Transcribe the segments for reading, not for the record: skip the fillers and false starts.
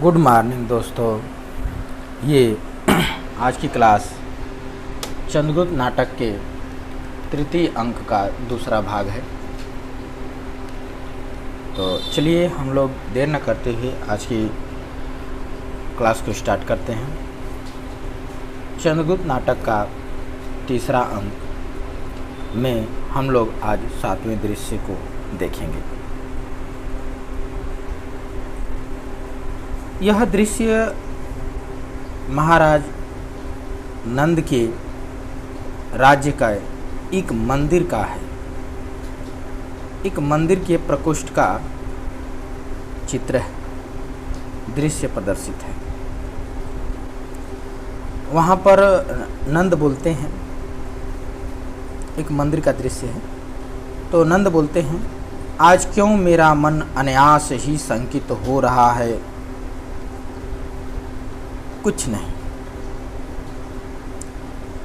Good morning दोस्तों। ये आज की क्लास चंद्रगुप्त नाटक के तृतीय अंक का दूसरा भाग है। तो चलिए हम लोग देर न करते हुए आज की क्लास को स्टार्ट करते हैं। चंद्रगुप्त नाटक का तीसरा अंक में हम लोग आज 7वें दृश्य को देखेंगे। यह दृश्य महाराज नंद के राज्य का एक मंदिर का है। एक मंदिर के प्रकोष्ठ का चित्र है, दृश्य प्रदर्शित है। वहाँ पर नंद बोलते हैं, एक मंदिर का दृश्य है। तो नंद बोलते हैं, आज क्यों मेरा मन अनायास ही शंकित हो रहा है। कुछ नहीं।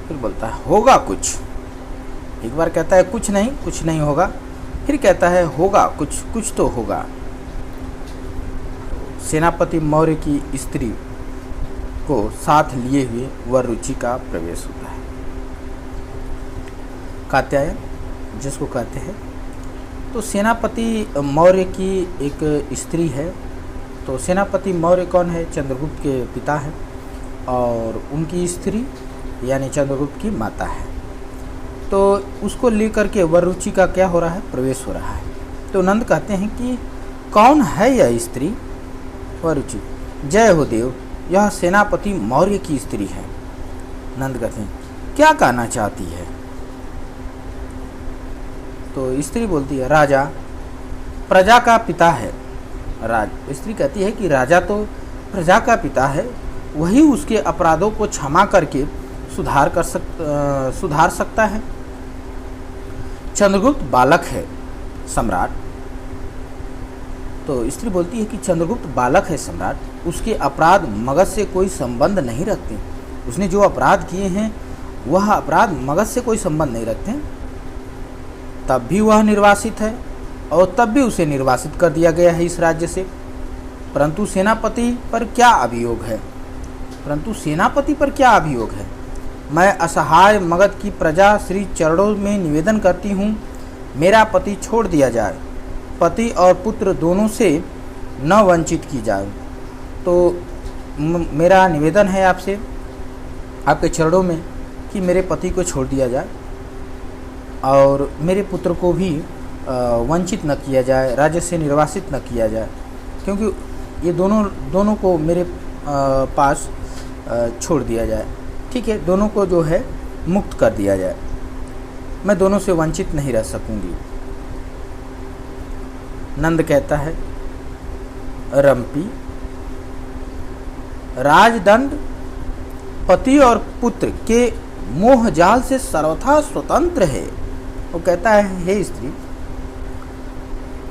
फिर बोलता है होगा कुछ। एक बार कहता है कुछ नहीं होगा। फिर कहता है होगा कुछ तो होगा। सेनापति मौर्य की स्त्री को साथ लिए हुए वह रुचि का प्रवेश होता है। कात्यायन जिसको कहते हैं, तो सेनापति मौर्य की एक स्त्री है। तो सेनापति मौर्य कौन है? चंद्रगुप्त के पिता है और उनकी स्त्री यानी चंद्रगुप्त की माता है। तो उसको लेकर के वरुचि का क्या हो रहा है? प्रवेश हो रहा है। तो नंद कहते हैं कि कौन है यह स्त्री? वरुचि, जय हो देव, यह सेनापति मौर्य की स्त्री है। नंद कहते हैं क्या कहना चाहती है? तो स्त्री बोलती है राजा प्रजा का पिता है। स्त्री कहती है कि राजा तो प्रजा का पिता है, वही उसके अपराधों को क्षमा करके सुधार सकता है। चंद्रगुप्त बालक है सम्राट। तो स्त्री बोलती है कि चंद्रगुप्त बालक है सम्राट, उसके अपराध मगध से कोई संबंध नहीं रखते। उसने जो अपराध किए हैं वह अपराध मगध से कोई संबंध नहीं रखते। तब भी वह निर्वासित है और तब भी उसे निर्वासित कर दिया गया है इस राज्य से। परंतु सेनापति पर क्या अभियोग है? मैं असहाय मगध की प्रजा श्री चरणों में निवेदन करती हूँ, मेरा पति छोड़ दिया जाए, पति और पुत्र दोनों से न वंचित की जाए। तो मेरा निवेदन है आपसे, आपके चरणों में, कि मेरे पति को छोड़ दिया जाए और मेरे पुत्र को भी वंचित न किया जाए, राज्य से निर्वासित न किया जाए, क्योंकि ये दोनों को मेरे पास छोड़ दिया जाए। ठीक है, दोनों को जो है मुक्त कर दिया जाए, मैं दोनों से वंचित नहीं रह सकूंगी। नंद कहता है रंपी, राजदंड पति और पुत्र के मोह जाल से सर्वथा स्वतंत्र है। वो कहता है हे स्त्री,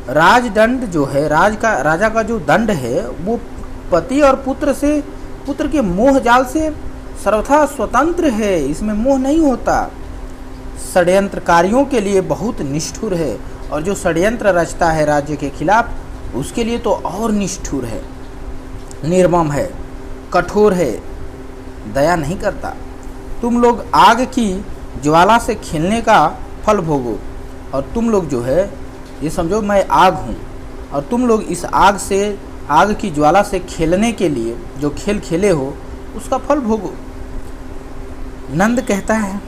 राजदंड जो है राजा का जो दंड है वो पति और पुत्र के मोह जाल से सर्वथा स्वतंत्र है, इसमें मोह नहीं होता। षड्यंत्रकारियों के लिए बहुत निष्ठुर है, और जो षड्यंत्र रचता है राज्य के खिलाफ उसके लिए तो और निष्ठुर है, निर्मम है, कठोर है, दया नहीं करता। तुम लोग आग की ज्वाला से खिलने का फल भोगो, और तुम लोग जो है ये समझो मैं आग हूँ और तुम लोग इस आग की ज्वाला से खेलने के लिए जो खेल खेले हो उसका फल भोगो। नंद कहता है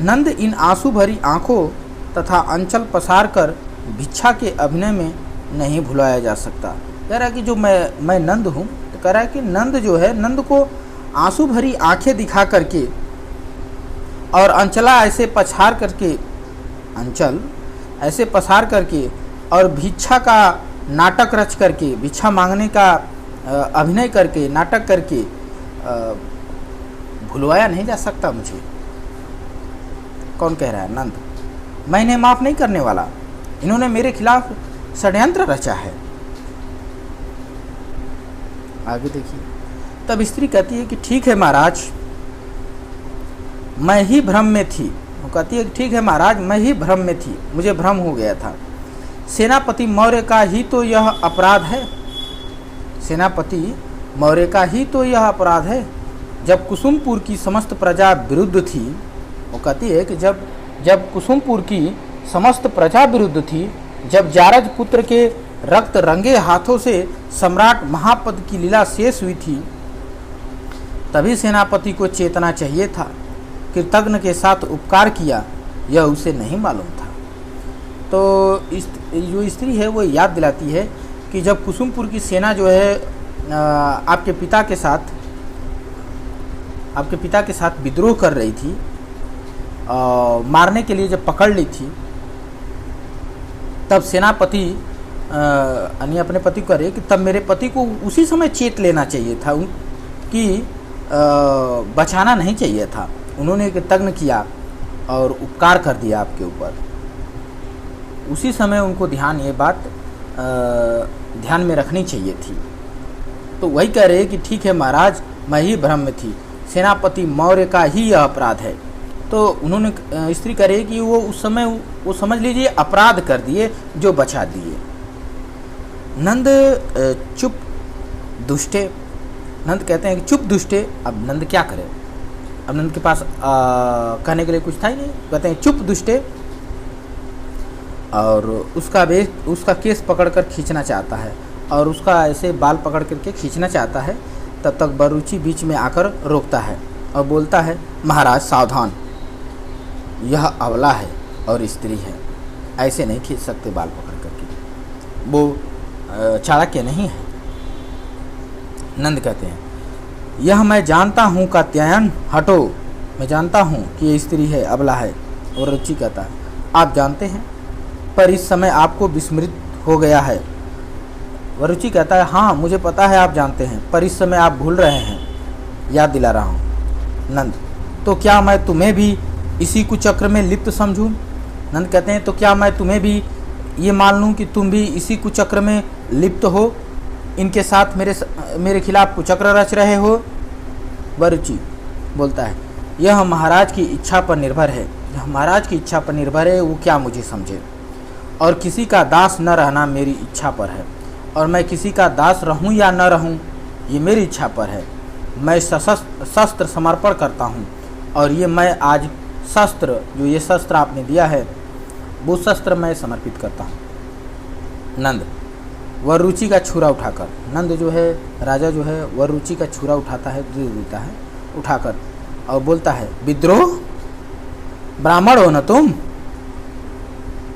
नंद इन आंसू भरी आंखों तथा अंचल पसार कर भिक्षा के अभिनय में नहीं भुलाया जा सकता। कह रहा है कि जो मैं नंद हूँ, तो कह रहा है कि नंद जो है, नंद को आंसू भरी आंखें दिखा करके और अंचल ऐसे पसार करके और भिक्षा का नाटक रच करके, भिक्षा मांगने का अभिनय करके, नाटक करके भुलवाया नहीं जा सकता मुझे। कौन कह रहा है? नंद। मैं इन्हें माफ नहीं करने वाला, इन्होंने मेरे खिलाफ षड्यंत्र रचा है। आगे देखिए। तब स्त्री कहती है कि ठीक है महाराज, मैं ही भ्रम में थी। वो कहती है कि ठीक है महाराज, मैं ही भ्रम में थी, मुझे भ्रम हो गया था। सेनापति मौर्य का ही तो यह अपराध है। सेनापति मौर्य का ही तो यह अपराध है। जब कुसुमपुर की समस्त प्रजा विरुद्ध थी, वो कहती है कि जब कुसुमपुर की समस्त प्रजा विरुद्ध थी, जब जारज पुत्र के रक्त रंगे हाथों से सम्राट महापद की लीला शेष हुई थी, तभी सेनापति को चेतना चाहिए था। कृतज्ञ के साथ उपकार किया, यह उसे नहीं मालूम था। तो जो स्त्री है वो याद दिलाती है कि जब कुसुमपुर की सेना जो है आपके पिता के साथ विद्रोह कर रही थी, मारने के लिए जब पकड़ ली थी, तब सेनापति अपने पति को कह रहे कि तब मेरे पति को उसी समय चेत लेना चाहिए था कि बचाना नहीं चाहिए था। उन्होंने कृतज्ञ किया और उपकार कर दिया आपके ऊपर। उसी समय उनको ये बात ध्यान में रखनी चाहिए थी। तो वही कह रहे कि ठीक है महाराज, मैं ही भ्रम में थी, सेनापति मौर्य का ही यह अपराध है। तो उन्होंने स्त्री कह रही कि वो उस समय वो समझ लीजिए अपराध कर दिए जो बचा दिए। नंद चुप दुष्टे, नंद कहते हैं कि चुप दुष्टे। अब नंद क्या करे, अब नंद के पास कहने के लिए कुछ था ही नहीं। कहते हैं चुप दुष्टे, और उसका केस पकड़कर खींचना चाहता है और उसका ऐसे बाल पकड़ करके खींचना चाहता है। तब तक बरूची बीच में आकर रोकता है और बोलता है, महाराज सावधान, यह अबला है और स्त्री है, ऐसे नहीं खींच सकते बाल पकड़ करके, वो चाणक्य नहीं है। नंद कहते हैं, यह मैं जानता हूँ कात्यायन, हटो, मैं जानता हूँ कि ये स्त्री है, अबला है। और रुचि कहता है, आप जानते हैं पर इस समय आपको विस्मृत हो गया है। वरुचि कहता है, हाँ मुझे पता है आप जानते हैं, पर इस समय आप भूल रहे हैं, याद दिला रहा हूँ। नंद, तो क्या मैं तुम्हें भी इसी कुचक्र में लिप्त समझूं? नंद कहते हैं, तो क्या मैं तुम्हें भी ये मान लूँ कि तुम भी इसी कुचक्र में लिप्त हो, इनके साथ मेरे खिलाफ कुचक्र रच रहे हो? वरुचि बोलता है, यह महाराज की इच्छा पर निर्भर है, यह महाराज की इच्छा पर निर्भर है, वो क्या मुझे समझे। और किसी का दास न रहना मेरी इच्छा पर है, और मैं किसी का दास रहूं या न रहूं ये मेरी इच्छा पर है। मैं शस्त्र समर्पण करता हूं, और ये मैं आज शस्त्र, जो ये शस्त्र आपने दिया है, वो शस्त्र मैं समर्पित करता हूं। नंद, वरुचि का छुरा उठाकर, नंद जो है राजा जो है वरुचि का छुरा उठाता है, दे देता है उठाकर, और बोलता है, विद्रोह, ब्राह्मण हो न तुम,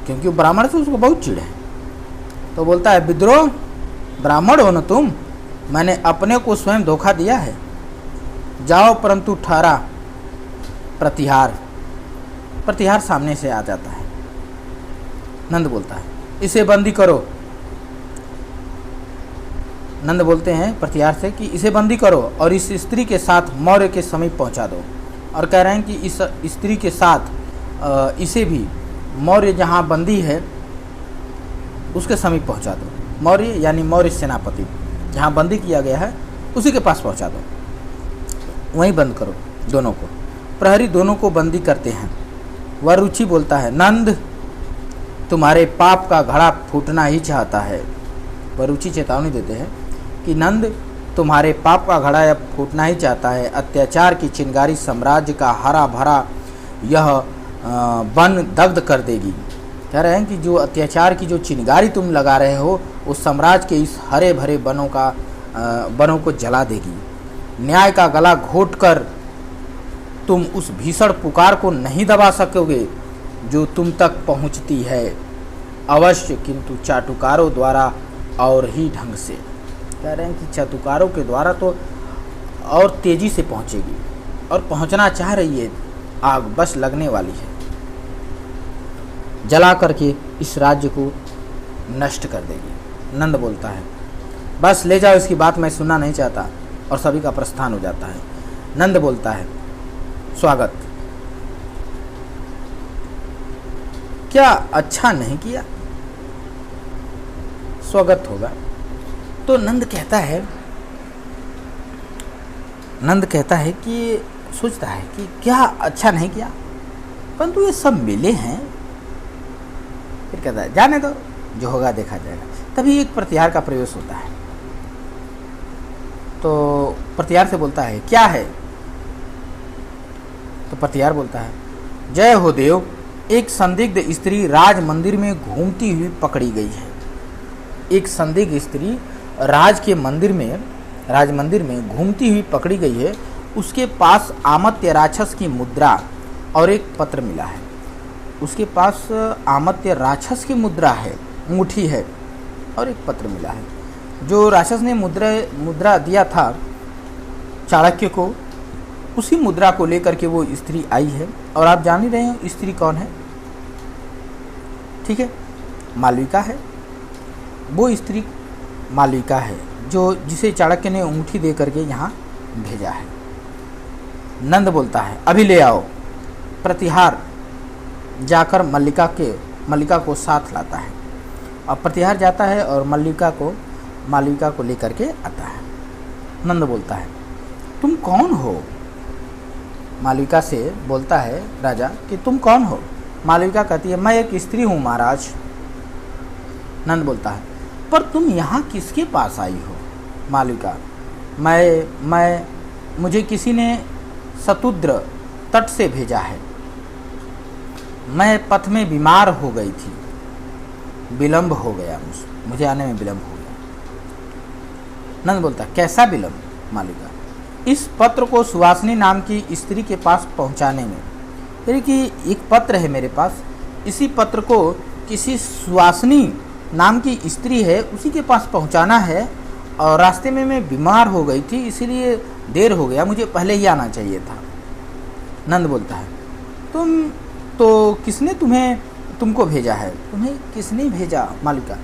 क्योंकि ब्राह्मण से उसको बहुत चिढ़ है। तो बोलता है, विद्रोह, ब्राह्मण हो न तुम, मैंने अपने को स्वयं धोखा दिया है, जाओ परंतु ठहरा प्रतिहार। प्रतिहार सामने से आ जाता है। नंद बोलता है, इसे बंदी करो। नंद बोलते हैं प्रतिहार से कि इसे बंदी करो और इस स्त्री के साथ मौर्य के समीप पहुंचा दो। और कह रहे हैं कि इस स्त्री के साथ इसे भी मौर्य जहां बंदी है उसके समीप पहुंचा दो। मौर्य यानी मौर्य सेनापति जहां बंदी किया गया है उसी के पास पहुंचा दो, वहीं बंद करो दोनों को। प्रहरी दोनों को बंदी करते हैं। वरुचि बोलता है, नंद तुम्हारे पाप का घड़ा फूटना ही चाहता है। वरुचि चेतावनी देते हैं कि नंद तुम्हारे पाप का घड़ा अब फूटना ही चाहता है। अत्याचार की चिंगारी साम्राज्य का हरा भरा यह वन दग्ध कर देगी। कह रहे हैं कि जो अत्याचार की जो चिंगारी तुम लगा रहे हो उस साम्राज्य के इस हरे भरे वनों को जला देगी। न्याय का गला घोट कर तुम उस भीषण पुकार को नहीं दबा सकोगे जो तुम तक पहुंचती है, अवश्य, किंतु चाटुकारों द्वारा और ही ढंग से। कह रहे हैं कि चाटुकारों के द्वारा तो और तेजी से पहुंचेगी, और पहुंचना चाह रही है, आग बस लगने वाली है, जला करके इस राज्य को नष्ट कर देगी। नंद बोलता है, बस ले जाओ, इसकी बात मैं सुनना नहीं चाहता, और सभी का प्रस्थान हो जाता है। नंद बोलता है, स्वागत, क्या अच्छा नहीं किया? स्वागत होगा। तो नंद कहता है कि सोचता है कि क्या अच्छा नहीं किया, परंतु ये सब मिले हैं। फिर कहता है, जाने दो, जो होगा देखा जाएगा। तभी एक प्रतिहार का प्रवेश होता है। तो प्रतिहार से बोलता है क्या है? तो प्रतिहार बोलता है जय हो देव, एक संदिग्ध स्त्री राज मंदिर में घूमती हुई पकड़ी गई है। एक संदिग्ध स्त्री राज मंदिर में घूमती हुई पकड़ी गई है। उसके पास आमत्य राक्षस की मुद्रा और एक पत्र मिला है। उसके पास आमत्य राक्षस की मुद्रा है, अंगूठी है, और एक पत्र मिला है। जो राक्षस ने मुद्रा दिया था चाणक्य को, उसी मुद्रा को लेकर के वो स्त्री आई है। और आप जान ही रहे हो स्त्री कौन है, ठीक है, मालविका है। वो स्त्री मालविका है जिसे चाणक्य ने अंगूठी दे करके यहाँ भेजा है। नंद बोलता है अभी ले आओ। प्रतिहार जाकर मल्लिका को साथ लाता है। अब प्रतिहार जाता है और मालविका को लेकर के आता है। नंद बोलता है तुम कौन हो? मालविका से बोलता है राजा कि तुम कौन हो? मालविका कहती है मैं एक स्त्री हूँ महाराज। नंद बोलता है पर तुम यहाँ किसके पास आई हो? मालविका मुझे किसी ने शतुद्र तट से भेजा है। मैं पथ में बीमार हो गई थी, विलंब हो गया, मुझे आने में विलंब हो गया। नंद बोलता कैसा विलंब? मालविका इस पत्र को सुवासिनी नाम की स्त्री के पास पहुंचाने में। यानी कि एक पत्र है मेरे पास, इसी पत्र को किसी सुवासिनी नाम की स्त्री है उसी के पास पहुंचाना है, और रास्ते में मैं बीमार हो गई थी इसीलिए देर हो गया, मुझे पहले ही आना चाहिए था। नंद बोलता है किसने तुमको भेजा है? तुम्हें किसने भेजा? मालविका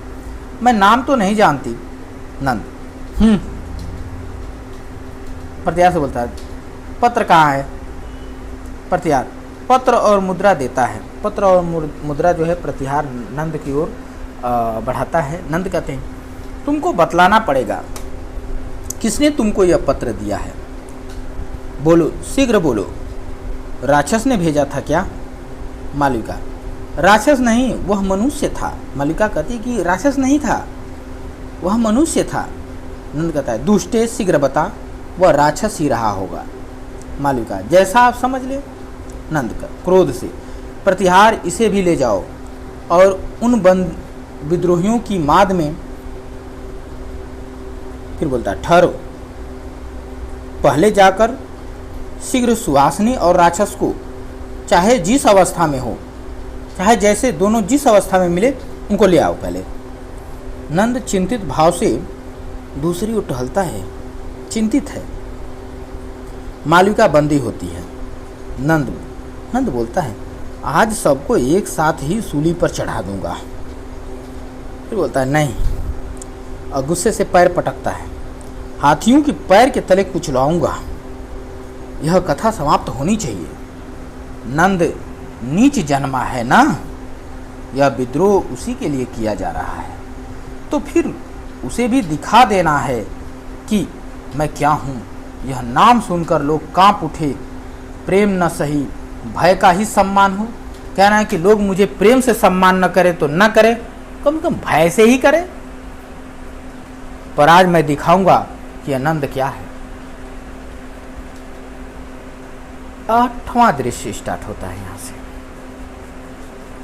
मैं नाम तो नहीं जानती। नंद प्रतिहार से बोलता है पत्र कहाँ है? प्रतिहार पत्र और मुद्रा देता है। पत्र और मुद्रा जो है प्रतिहार नंद की ओर बढ़ाता है। नंद कहते हैं तुमको बतलाना पड़ेगा किसने तुमको यह पत्र दिया है, बोलो, शीघ्र बोलो। राक्षस ने भेजा था क्या? मालविका राक्षस नहीं, वह मनुष्य था। मालविका कहती कि राक्षस नहीं था, वह मनुष्य था। नंद कहता है दुष्टे शीघ्र बता, वह राक्षस ही रहा होगा। मालविका जैसा आप समझ ले। नंद का क्रोध से प्रतिहार इसे भी ले जाओ और उन विद्रोहियों की माद में। फिर बोलता है ठहरो, पहले जाकर शीघ्र सुहासिनी और राक्षस को चाहे जिस अवस्था में हो, चाहे जैसे दोनों जिस अवस्था में मिले उनको ले आओ पहले। नंद चिंतित भाव से दूसरी ओर टहलता है, चिंतित है। मालविका बंदी होती है। नंद बोलता है आज सबको एक साथ ही सूली पर चढ़ा दूंगा। फिर बोलता है नहीं, और गुस्से से पैर पटकता है। हाथियों के पैर के तले कुचलाऊंगा। यह कथा समाप्त होनी चाहिए। नंद नीच जन्मा है ना, यह विद्रोह उसी के लिए किया जा रहा है, तो फिर उसे भी दिखा देना है कि मैं क्या हूँ। यह नाम सुनकर लोग कांप उठे। प्रेम न सही, भय का ही सम्मान हो। कहना है कि लोग मुझे प्रेम से सम्मान न करे तो न करे, कम से कम भय से ही करे। पर आज मैं दिखाऊंगा कि आनंद क्या है। 8वां दृश्य स्टार्ट होता है यहाँ से।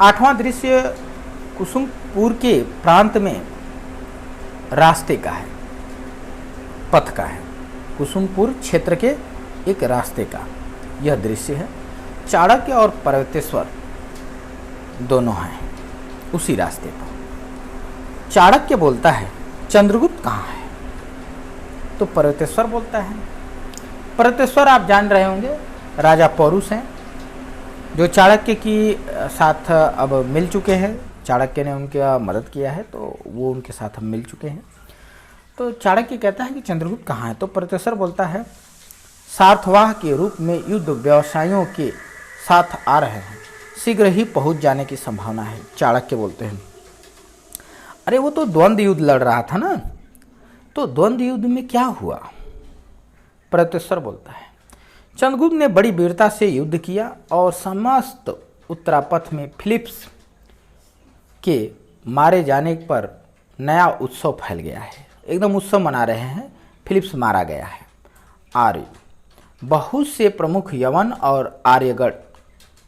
8वां दृश्य कुसुमपुर के प्रांत में रास्ते का है, पथ का है। कुसुमपुर क्षेत्र के एक रास्ते का यह दृश्य है। चाणक्य और पर्वतेश्वर दोनों हैं उसी रास्ते पर। चाणक्य बोलता है चंद्रगुप्त कहाँ है? तो पर्वतेश्वर बोलता है, पर्वतेश्वर आप जान रहे होंगे राजा पौरुष हैं, जो चाणक्य की साथ अब मिल चुके हैं। चाणक्य ने उनका मदद किया है तो वो उनके साथ हम मिल चुके हैं। तो चाणक्य कहता है कि चंद्रगुप्त कहाँ है? तो पर्वतेश्वर बोलता है सार्थवाह के रूप में युद्ध व्यवसायियों के साथ आ रहे हैं, शीघ्र ही पहुंच जाने की संभावना है। चाणक्य बोलते हैं अरे वो तो द्वंद्व युद्ध लड़ रहा था ना, तो द्वंद्व युद्ध में क्या हुआ? पर्वतेश्वर बोलता है चंद्रगुप्त ने बड़ी वीरता से युद्ध किया और समस्त उत्तरापथ में फिलिप्स के मारे जाने पर नया उत्सव फैल गया है, एकदम उत्सव मना रहे हैं। फिलिप्स मारा गया है। आर्य, बहुत से प्रमुख यवन और आर्यगण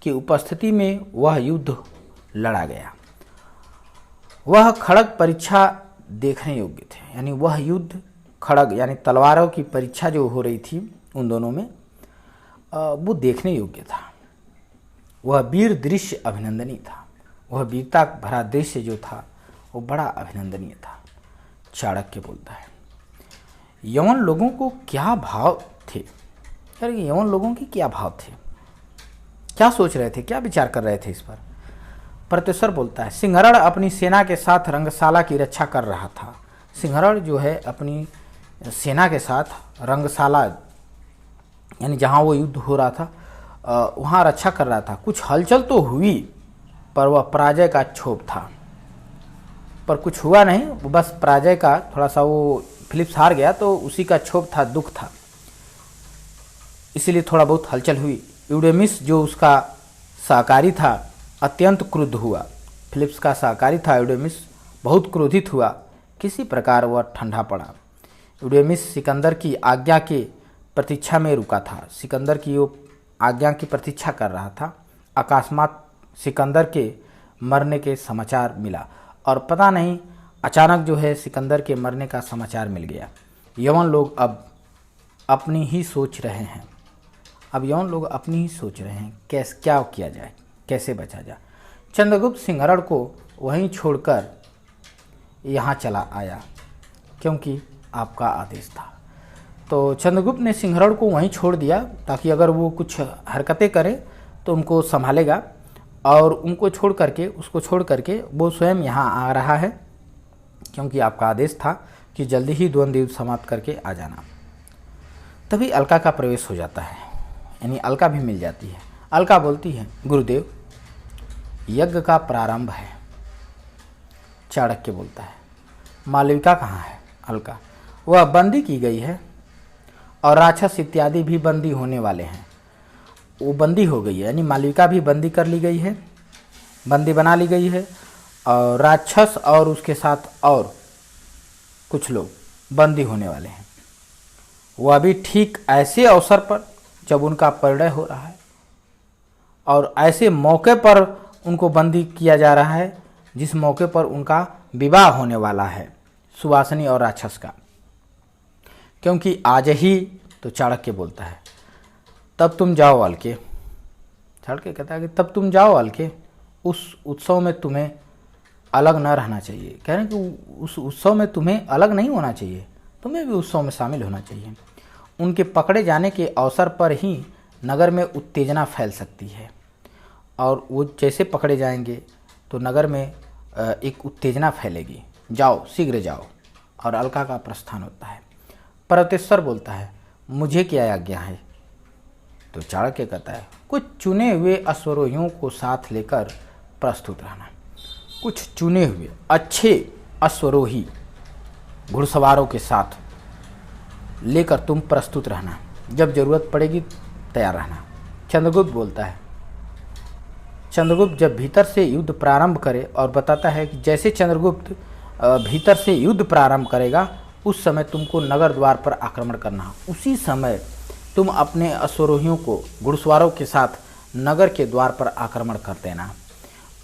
की उपस्थिति में वह युद्ध लड़ा गया। वह खड़ग परीक्षा देखने योग्य थे, यानी वह युद्ध खड़ग यानी तलवारों की परीक्षा जो हो रही थी उन दोनों में, वो देखने योग्य था। वह वीर दृश्य अभिनंदनीय था। वह वीरता भरा दृश्य जो था वो बड़ा अभिनंदनीय था। चाणक्य बोलता है, यवन लोगों को क्या भाव थे, यार यवन लोगों के क्या भाव थे, क्या सोच रहे थे, क्या विचार कर रहे थे इस पर। प्रत्युत्तर बोलता है, सिंहरण अपनी सेना के साथ रंगशाला की रक्षा कर रहा था। सिंहरण जो है अपनी सेना के साथ रंगशाला यानी जहाँ वो युद्ध हो रहा था वहाँ रक्षा कर रहा था। कुछ हलचल तो हुई पर वह पराजय का क्षोभ था, पर कुछ हुआ नहीं, वो बस पराजय का थोड़ा सा, वो फिलिप्स हार गया तो उसी का क्षोभ था, दुख था, इसीलिए थोड़ा बहुत हलचल हुई। यूडेमिस जो उसका सहकारी था अत्यंत क्रुद्ध हुआ। फिलिप्स का सहकारी था यूडेमिस, बहुत क्रोधित हुआ। किसी प्रकार वह ठंडा पड़ा। यूडेमिस सिकंदर की आज्ञा के प्रतीक्षा में रुका था। सिकंदर की वो आज्ञा की प्रतीक्षा कर रहा था। अकस्मात सिकंदर के मरने के समाचार मिला और पता नहीं अचानक जो है सिकंदर के मरने का समाचार मिल गया। यवन लोग अब अपनी ही सोच रहे हैं। अब यवन लोग अपनी ही सोच रहे हैं कैसे क्या किया जाए, कैसे बचा जाए। चंद्रगुप्त सिंहरण को वहीं छोड़कर यहाँ चला आया क्योंकि आपका आदेश था। तो चंद्रगुप्त ने सिंहरण को वहीं छोड़ दिया ताकि अगर वो कुछ हरकतें करे तो उनको संभालेगा, और उनको उसको छोड़ करके वो स्वयं यहाँ आ रहा है क्योंकि आपका आदेश था कि जल्दी ही द्वंद्व युद्ध समाप्त करके आ जाना। तभी अलका का प्रवेश हो जाता है, यानी अलका भी मिल जाती है। अलका बोलती है, गुरुदेव यज्ञ का प्रारंभ है। चाणक्य बोलता है, मालविका कहाँ है। अलका, वह बंदी की गई है और राक्षस इत्यादि भी बंदी होने वाले हैं। वो बंदी हो गई है, यानी मालविका भी बंदी कर ली गई है, बंदी बना ली गई है, और राक्षस और उसके साथ और कुछ लोग बंदी होने वाले हैं। वह भी ठीक ऐसे अवसर पर जब उनका परिणय हो रहा है और ऐसे मौके पर उनको बंदी किया जा रहा है जिस मौके पर उनका विवाह होने वाला है सुवासिनी और राक्षस का, क्योंकि आज ही। तो चाणक्य बोलता है, तब तुम जाओ अलके। चाणक्य कहता है कि तब तुम जाओ अलके, उस उत्सव में तुम्हें अलग न रहना चाहिए। कह रहे हैं कि उस उत्सव में तुम्हें अलग नहीं होना चाहिए, तुम्हें भी उत्सव में शामिल होना चाहिए। उनके पकड़े जाने के अवसर पर ही नगर में उत्तेजना फैल सकती है, और वो जैसे पकड़े जाएंगे तो नगर में एक उत्तेजना फैलेगी। जाओ, शीघ्र जाओ। और अलका का प्रस्थान होता है। प्रत्युत्तर बोलता है, मुझे क्या आज्ञा है। तो चाणक्य कहता है, कुछ चुने हुए अश्वरोहियों को साथ लेकर प्रस्तुत रहना। कुछ चुने हुए अच्छे अश्वरोही घुड़सवारों के साथ लेकर तुम प्रस्तुत रहना, जब जरूरत पड़ेगी तैयार रहना। चंद्रगुप्त बोलता है, चंद्रगुप्त जब भीतर से युद्ध प्रारंभ करे, और बताता है कि जैसे चंद्रगुप्त भीतर से युद्ध प्रारंभ करेगा उस समय तुमको नगर द्वार पर आक्रमण करना। उसी समय तुम अपने अश्वरोहियों को घुड़सवारों के साथ नगर के द्वार पर आक्रमण कर देना।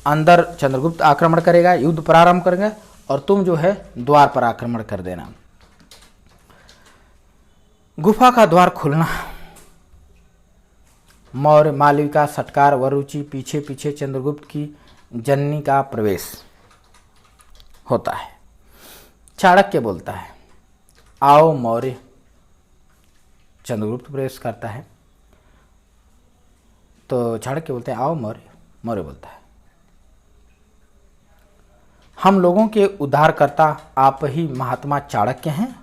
अंदर चंद्रगुप्त आक्रमण करेगा, युद्ध प्रारंभ करेगा, और तुम जो है द्वार पर आक्रमण कर देना। गुफा का द्वार खुलना। मौर्य, मालविका, सटकार, वरुचि, पीछे पीछे चंद्रगुप्त की जननी का प्रवेश होता है। चाणक्य बोलता है, आओ मौर्य। चंद्रगुप्त प्रवेश करता है तो चाणक्य बोलते हैं, आओ मौर्य। मौर्य बोलता है, हम लोगों के उद्धारकर्ता आप ही महात्मा चाणक्य हैं।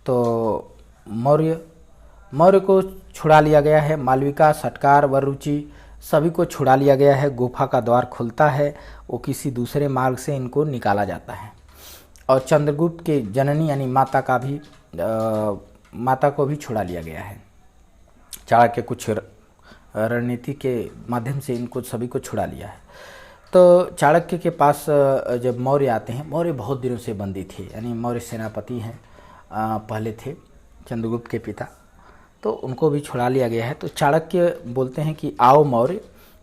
तो मौर्य को छुड़ा लिया गया है। मालविका, सटकार, वरुचि सभी को छुड़ा लिया गया है। गुफा का द्वार खुलता है, वो किसी दूसरे मार्ग से इनको निकाला जाता है। और चंद्रगुप्त के जननी यानी माता को भी छुड़ा लिया गया है। चाणक्य कुछ रणनीति के माध्यम से इनको सभी को छुड़ा लिया है। तो चाणक्य के पास जब मौर्य आते हैं, मौर्य बहुत दिनों से बंदी थे, यानी मौर्य सेनापति हैं, पहले थे चंद्रगुप्त के पिता, तो उनको भी छुड़ा लिया गया है। तो चाणक्य बोलते हैं कि आओ मौर्य।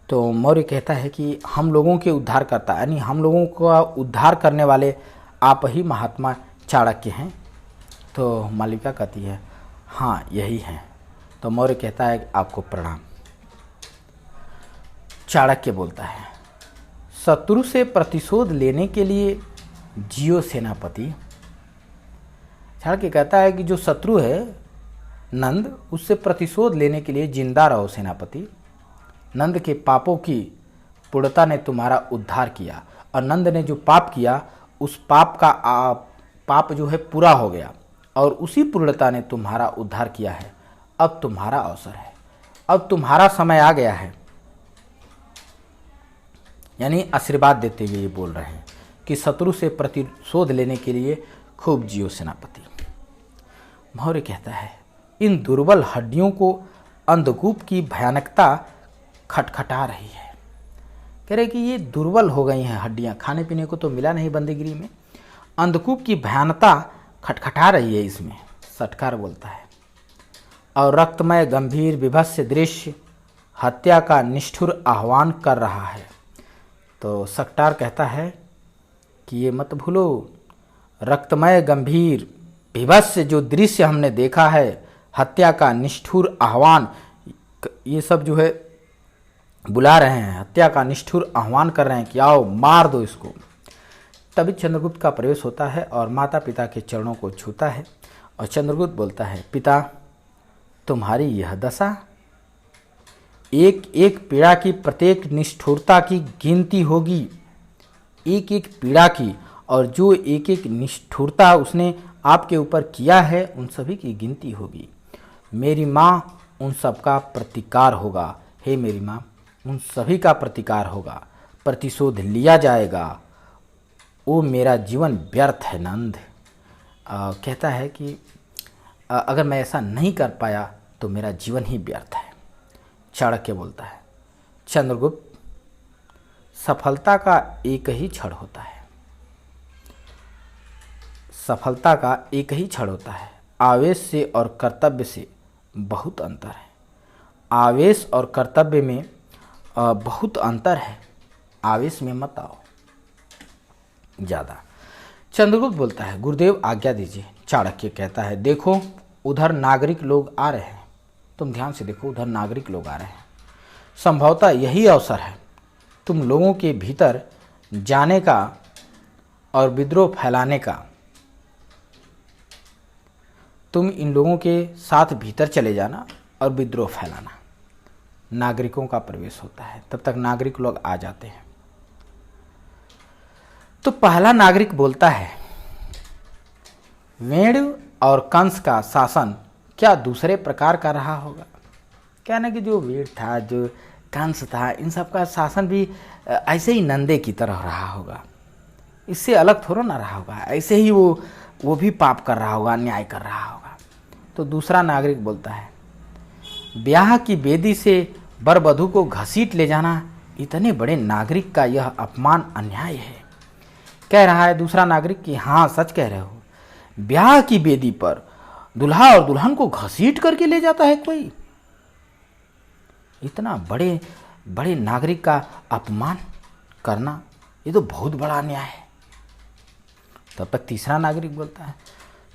तो मौर्य कहता है कि हम लोगों के उद्धार करता, यानी हम लोगों का उद्धार करने वाले आप ही महात्मा चाणक्य हैं। तो मालिका कहती है हाँ यही हैं। तो मौर्य कहता है आपको प्रणाम। चाणक्य बोलता है शत्रु से प्रतिशोध लेने के लिए जियो सेनापति। चाणक्य कहता है कि जो शत्रु है नंद, उससे प्रतिशोध लेने के लिए जिंदा रहो सेनापति। नंद के पापों की पूर्णता ने तुम्हारा उद्धार किया, और नंद ने जो पाप किया उस पाप का पाप जो है पूरा हो गया, और उसी पूर्णता ने तुम्हारा उद्धार किया है। अब तुम्हारा अवसर है, अब तुम्हारा समय आ गया है। यानी आशीर्वाद देते हुए ये बोल रहे हैं कि शत्रु से प्रतिशोध लेने के लिए खूब जियो सेनापति। मौर्य कहता है इन दुर्बल हड्डियों को अंधकूप की भयानकता खटखटा रही है। कह रहे कि ये दुर्बल हो गई हैं हड्डियां, खाने पीने को तो मिला नहीं बंदीगिरी में, अंधकूप की भयानकता खटखटा रही है इसमें। सटकार बोलता है और रक्तमय गंभीर विभत्स दृश्य हत्या का निष्ठुर आह्वान कर रहा है। तो सट्टार कहता है कि ये मत भूलो, रक्तमय गंभीर विभत्स जो दृश्य हमने देखा है, हत्या का निष्ठुर आह्वान, ये सब जो है बुला रहे हैं, हत्या का निष्ठुर आह्वान कर रहे हैं कि आओ मार दो इसको। तभी चंद्रगुप्त का प्रवेश होता है और माता पिता के चरणों को छूता है, और चंद्रगुप्त बोलता है पिता तुम्हारी यह दशा, एक एक पीड़ा की प्रत्येक निष्ठुरता की गिनती होगी, एक एक पीड़ा की, और जो एक एक निष्ठुरता उसने आपके ऊपर किया है उन सभी की गिनती होगी। मेरी माँ उन सब का प्रतिकार होगा। हे मेरी माँ, उन सभी का प्रतिकार होगा, प्रतिशोध लिया जाएगा। वो मेरा जीवन व्यर्थ है नंद। कहता है कि अगर मैं ऐसा नहीं कर पाया तो मेरा जीवन ही व्यर्थ है। चाणक्य बोलता है चंद्रगुप्त, सफलता का एक ही क्षण होता है, सफलता का एक ही क्षण होता है, आवेश से और कर्तव्य से बहुत अंतर है। आवेश और कर्तव्य में बहुत अंतर है, आवेश में मत आओ ज़्यादा। चंद्रगुप्त बोलता है गुरुदेव आज्ञा दीजिए। चाणक्य कहता है देखो उधर नागरिक लोग आ रहे हैं, तुम ध्यान से देखो, उधर नागरिक लोग आ रहे हैं। संभवतः यही अवसर है तुम लोगों के भीतर जाने का और विद्रोह फैलाने का। तुम इन लोगों के साथ भीतर चले जाना और विद्रोह फैलाना। नागरिकों का प्रवेश होता है, तब तक नागरिक लोग आ जाते हैं। तो पहला नागरिक बोलता है वेण और कंस का शासन क्या दूसरे प्रकार का रहा होगा। क्या ना कि जो वेण था, जो कंस था, इन सब का शासन भी ऐसे ही नंदे की तरह रहा होगा, इससे अलग थोड़ा ना रहा होगा। ऐसे ही वो भी पाप कर रहा होगा, अन्याय कर रहा होगा। तो दूसरा नागरिक बोलता है ब्याह की बेदी से वर वधू को घसीट ले जाना इतने बड़े नागरिक का यह अपमान अन्याय है। कह रहा है दूसरा नागरिक कि हाँ सच कह रहे हो, ब्याह की बेदी पर दुल्हा और दुल्हन को घसीट करके ले जाता है कोई। इतना बड़े बड़े नागरिक का अपमान करना, ये तो बहुत बड़ा अन्याय है। तब तक तीसरा नागरिक बोलता है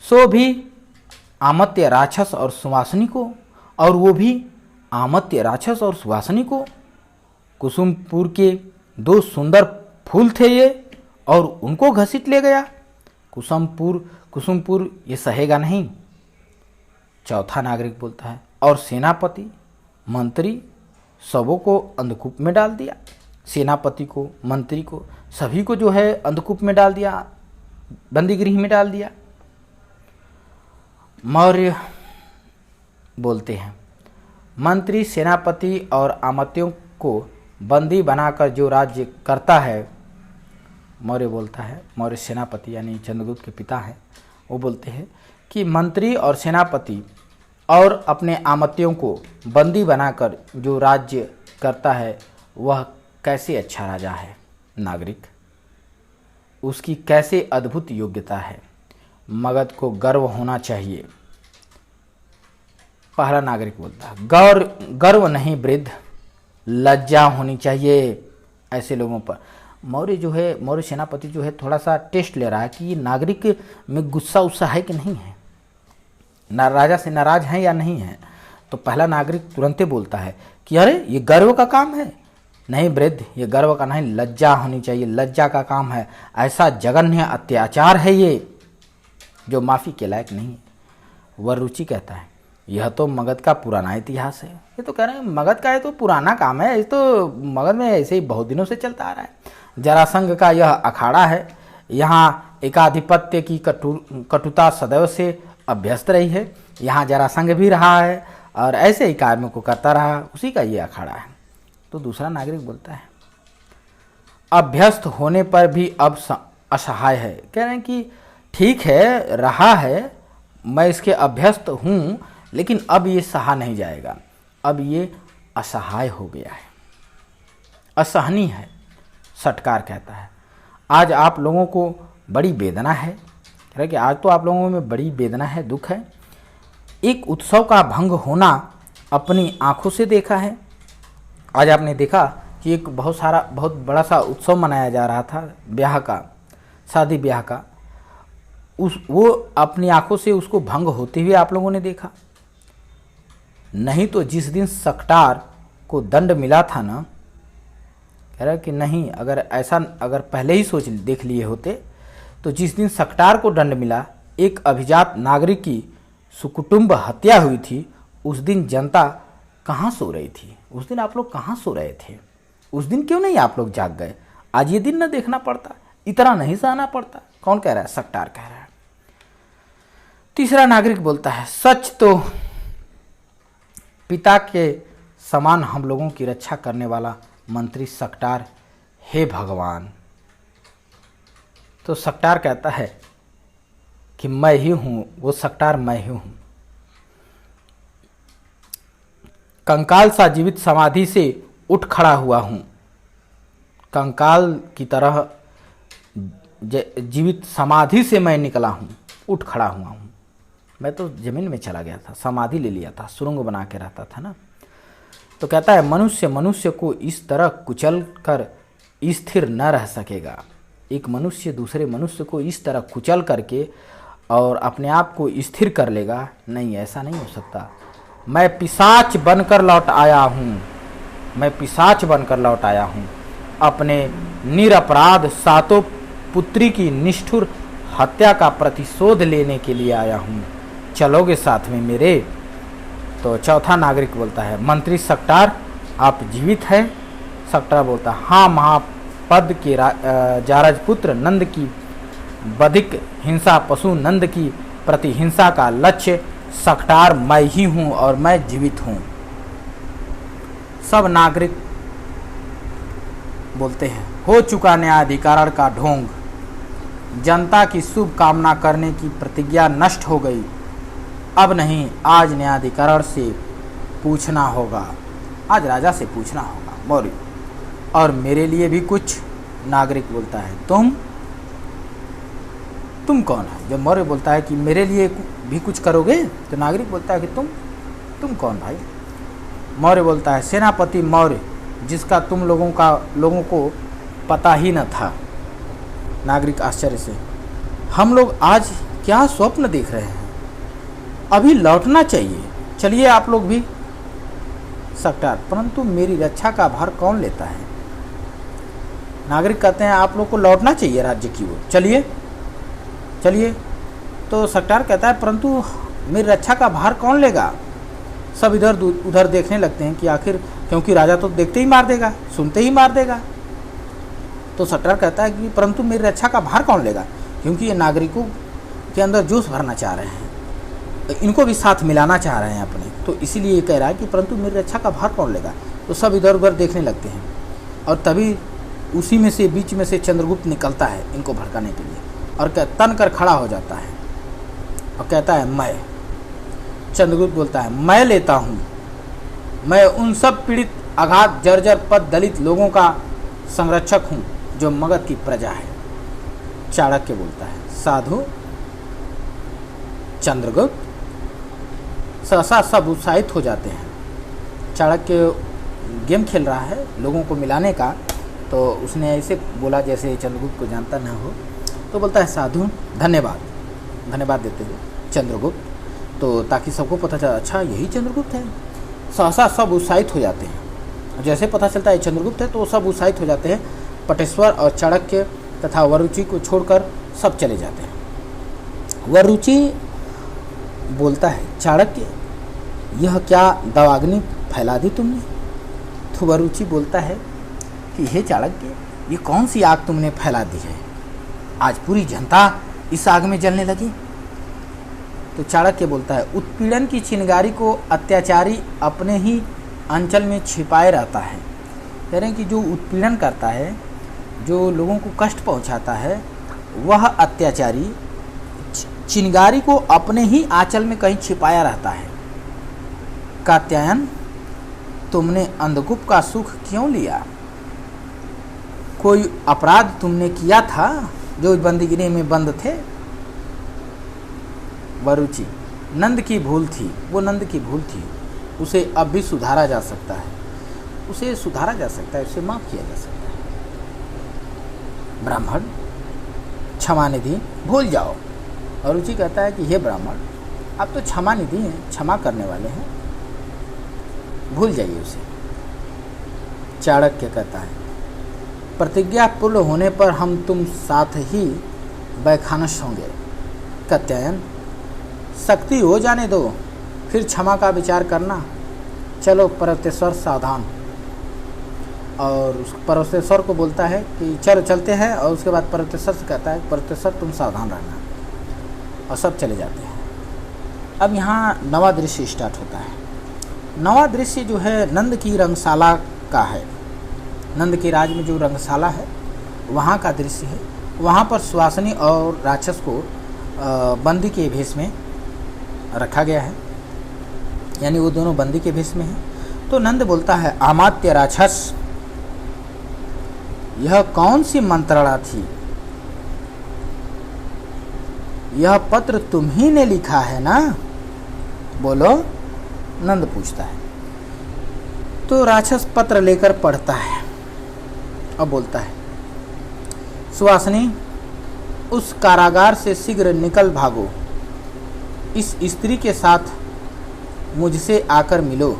सो भी आमत्य राक्षस और सुवासनी को, और वो भी आमत्य राक्षस और सुवासनी को, कुसुमपुर के दो सुंदर फूल थे ये, और उनको घसीट ले गया। कुसुमपुर ये सहेगा नहीं। चौथा नागरिक बोलता है और सेनापति मंत्री सबों को अंधकूप में डाल दिया। सेनापति को, मंत्री को, सभी को जो है अंधकूप में डाल दिया, बंदीगृह में डाल दिया। मौर्य बोलते हैं मंत्री, सेनापति और आमत्यों को बंदी बनाकर जो राज्य करता है। मौर्य बोलता है, मौर्य सेनापति यानी चंद्रगुप्त के पिता हैं, वो बोलते हैं कि मंत्री और सेनापति और अपने आमत्यों को बंदी बनाकर जो राज्य करता है वह कैसे अच्छा राजा है। नागरिक, उसकी कैसे अद्भुत योग्यता है। मगध को गर्व होना चाहिए। पहला नागरिक बोलता है, गर्व नहीं वृद्ध, लज्जा होनी चाहिए ऐसे लोगों पर। मौर्य जो है, मौर्य सेनापति जो है, थोड़ा सा टेस्ट ले रहा है कि ये नागरिक में गुस्सा उत्साह है कि नहीं है, राजा से नाराज हैं या नहीं है। तो पहला नागरिक तुरंत बोलता है कि अरे ये गर्व का काम है। नहीं वृद्ध, ये गर्व का नहीं, लज्जा होनी चाहिए, लज्जा का काम है। ऐसा जघन्य अत्याचार है ये जो माफ़ी के लायक नहीं है। वह रुचि कहता है, यह तो मगध का पुराना इतिहास है। ये तो कह रहे हैं मगध का ये तो पुराना काम है, ये तो मगध में ऐसे ही बहुत दिनों से चलता आ रहा है। जरासंध का यह अखाड़ा है, यहाँ एकाधिपत्य की कटुता सदैव से अभ्यस्त रही है। यहाँ जरासंध भी रहा है और ऐसे ही कार्यों को करता रहा, उसी का ये अखाड़ा है। तो दूसरा नागरिक बोलता है, अभ्यस्त होने पर भी अब असहाय है। कह रहे हैं कि ठीक है, रहा है, मैं इसके अभ्यस्त हूँ, लेकिन अब ये सहा नहीं जाएगा, अब ये असहाय हो गया है, असहनीय है। सटकार कहता है, आज आप लोगों को बड़ी वेदना है। कह रहे कि आज तो आप लोगों में बड़ी वेदना है, दुख है। एक उत्सव का भंग होना अपनी आंखों से देखा है। आज आपने देखा कि एक बहुत बड़ा सा उत्सव मनाया जा रहा था, ब्याह का, शादी ब्याह का, वो अपनी आंखों से उसको भंग होते हुए आप लोगों ने देखा। नहीं तो जिस दिन सकटार को दंड मिला था ना, कह रहा कि नहीं, अगर पहले ही देख लिए होते तो जिस दिन सकटार को दंड मिला, एक अभिजात नागरिक की सुकुटुंब हत्या हुई थी, उस दिन जनता कहाँ सो रही थी? उस दिन आप लोग कहाँ सो रहे थे? उस दिन क्यों नहीं आप लोग जाग गए? आज ये दिन न देखना पड़ता, इतना नहीं सहना पड़ता? कौन कह रहा है? सकटार कह रहा है। तीसरा नागरिक बोलता है, सच तो पिता के समान हम लोगों की रक्षा करने वाला मंत्री सकटार, हे भगवान। तो सकटार कहता है कि मैं ही हूं वो सकटार, मैं ही हूं। कंकाल सा जीवित समाधि से उठ खड़ा हुआ हूं, कंकाल की तरह जीवित समाधि से मैं निकला हूं, उठ खड़ा हुआ हूं। मैं तो जमीन में चला गया था, समाधि ले लिया था, सुरंग बना के रहता था ना। तो कहता है, मनुष्य को इस तरह कुचल कर स्थिर न रह सकेगा। एक मनुष्य दूसरे मनुष्य को इस तरह कुचल करके और अपने आप को स्थिर कर लेगा, नहीं, ऐसा नहीं हो सकता। मैं पिशाच बनकर लौट आया हूँ, मैं पिशाच बनकर लौट आया हूँ। अपने निरपराध सातों पुत्री की निष्ठुर हत्या का प्रतिशोध लेने के लिए आया हूँ। चलोगे साथ में मेरे? तो चौथा नागरिक बोलता है, मंत्री सकटार आप जीवित हैं? सकटार बोलता है, हाँ, महापद के जारजपुत्र नंद की बधिक हिंसा, पशु नंद की प्रतिहिंसा का लक्ष्य सकटार मैं ही हूँ और मैं जीवित हूँ। सब नागरिक बोलते हैं, हो चुका न्यायाधिकरण का ढोंग, जनता की शुभ कामना करने की प्रतिज्ञा नष्ट हो गई। अब नहीं, आज न्यायाधिकरण से पूछना होगा, आज राजा से पूछना होगा मौर्य। और मेरे लिए भी कुछ? नागरिक बोलता है, तुम कौन है? जब मौर्य बोलता है कि मेरे लिए भी कुछ करोगे, तो नागरिक बोलता है कि तुम कौन भाई? मौर्य बोलता है, सेनापति मौर्य, जिसका तुम लोगों को पता ही न था। नागरिक आश्चर्य से, हम लोग आज क्या स्वप्न देख रहे हैं? अभी लौटना चाहिए, चलिए आप लोग भी। सकटार, परंतु मेरी रक्षा का भार कौन लेता है? नागरिक कहते हैं, आप लोग को लौटना चाहिए राज्य की ओर, चलिए। तो सकटार कहता है, परंतु मेरी रक्षा का भार कौन लेगा? सब इधर उधर देखने लगते हैं कि आखिर, क्योंकि राजा तो देखते ही मार देगा, सुनते ही मार देगा। तो सकटार कहता है कि परंतु मेरी रक्षा का भार कौन लेगा? क्योंकि ये नागरिकों के अंदर जोश भरना चाह रहे हैं, इनको भी साथ मिलाना चाह रहे हैं अपने, तो इसीलिए ये कह रहा है कि परंतु मेरी रक्षा का भार कौन लेगा? तो सब इधर उधर देखने लगते हैं और तभी उसी में से, बीच में से चंद्रगुप्त निकलता है इनको भड़काने के लिए और तन कर खड़ा हो जाता है और कहता है, मैं। चंद्रगुप्त बोलता है, मैं लेता हूँ, मैं उन सब पीड़ित, अघात, जर्जर, पद दलित लोगों का संरक्षक हूँ जो मगध की प्रजा है। चाणक्य बोलता है, साधु चंद्रगुप्त। सहसा सब उत्साहित हो जाते हैं। चाणक्य गेम खेल रहा है लोगों को मिलाने का, तो उसने ऐसे बोला जैसे चंद्रगुप्त को जानता न हो, तो बोलता है साधु धन्यवाद देते हुए चंद्रगुप्त, तो ताकि सबको पता चला अच्छा यही चंद्रगुप्त है। सहसा सब उत्साहित हो जाते हैं। जैसे पता चलता है चंद्रगुप्त है तो सब उत्साहित हो जाते हैं। पटेश्वर और चाणक्य तथा वरुचि को छोड़कर सब चले जाते हैं। वरुचि बोलता है, चाणक्य यह क्या दावाग्नि फैला दी तुमने? तो वरुचि बोलता है कि हे चाणक्य, ये कौन सी आग तुमने फैला दी है? आज पूरी जनता इस आग में जलने लगी। तो चाणक्य बोलता है, उत्पीड़न की चिंगारी को अत्याचारी अपने ही अंचल में छिपाए रहता है। कह रहे हैं कि जो उत्पीड़न करता है, जो लोगों को कष्ट पहुंचाता है, वह अत्याचारी चिंगारी को अपने ही आंचल में कहीं छिपाया रहता है। कात्यायन, तुमने अंधकूप का सुख क्यों लिया? कोई अपराध तुमने किया था जो बंदीगृह में बंद थे? वरुचि, नंद की भूल थी, वो नंद की भूल थी, उसे अब भी सुधारा जा सकता है, उसे सुधारा जा सकता है, उसे माफ किया जा सकता है। ब्राह्मण, क्षमा निधि, भूल जाओ। वरुचि कहता है कि हे ब्राह्मण, आप तो क्षमा निधि हैं, क्षमा करने वाले हैं, भूल जाइए उसे। चाणक्य कहता है, प्रतिज्ञा पूर्ण होने पर हम तुम साथ ही बैखानस होंगे। कात्यायन, शक्ति हो जाने दो, फिर क्षमा का विचार करना। चलो परमेश्वर सावधान। और उस परमेश्वर को बोलता है कि चलो चलते हैं, और उसके बाद परमेश्वर से कहता है, परमेश्वर तुम सावधान रहना। और सब चले जाते हैं। अब यहाँ नवा दृश्य स्टार्ट होता है। नवा दृश्य जो है नंद की रंगशाला का है। नंद के राज में जो रंगशाला है वहाँ का दृश्य है। वहाँ पर सुवासिनी और राक्षस को बंदी के भेष में रखा गया है, यानी वो दोनों बंदी के भेष में हैं। तो नंद बोलता है, अमात्य राक्षस, यह कौन सी मंत्रणा थी? यह पत्र तुम ही ने लिखा है ना? बोलो, नंद पूछता है। तो राक्षस पत्र लेकर पढ़ता है और बोलता है, सुवासिनी, उस कारागार से शीघ्र निकल भागो। इस स्त्री के साथ मुझसे आकर मिलो।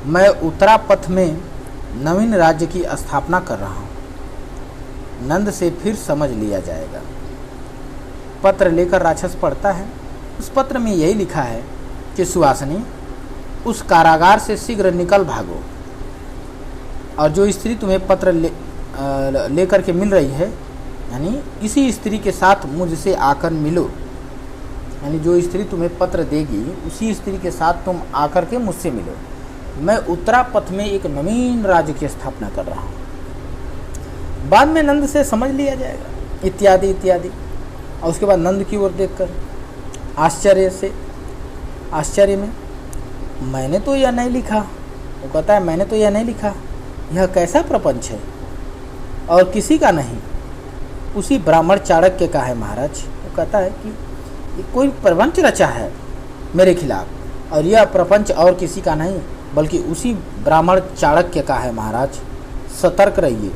मैं उत्तरा पथ में नवीन राज्य की स्थापना कर रहा हूँ। नंद से फिर समझ लिया जाएगा। पत्र लेकर राक्षस पढ़ता है। उस पत्र में यही लिखा है कि सुवासिनी, उस कारागार से शीघ्र निकल भागो, और जो स्त्री तुम्हें पत्र लेकर के मिल रही है, यानी इसी स्त्री के साथ मुझसे आकर मिलो। यानी जो स्त्री तुम्हें पत्र देगी उसी स्त्री के साथ तुम आकर के मुझसे मिलो। मैं उत्तरा पथ में एक नवीन राज्य की स्थापना कर रहा हूँ। बाद में नंद से समझ लिया जाएगा, इत्यादि इत्यादि। और उसके बाद नंद की ओर देखकर आश्चर्य में, मैंने तो यह नहीं लिखा। वो कहता है, मैंने तो यह नहीं लिखा। यह कैसा प्रपंच है और किसी का नहीं, उसी ब्राह्मण चाणक्य का है महाराज। वो कहता है कि ये कोई प्रपंच रचा है मेरे खिलाफ, और यह प्रपंच और किसी का नहीं बल्कि उसी ब्राह्मण चाणक्य का है महाराज। सतर्क रहिए,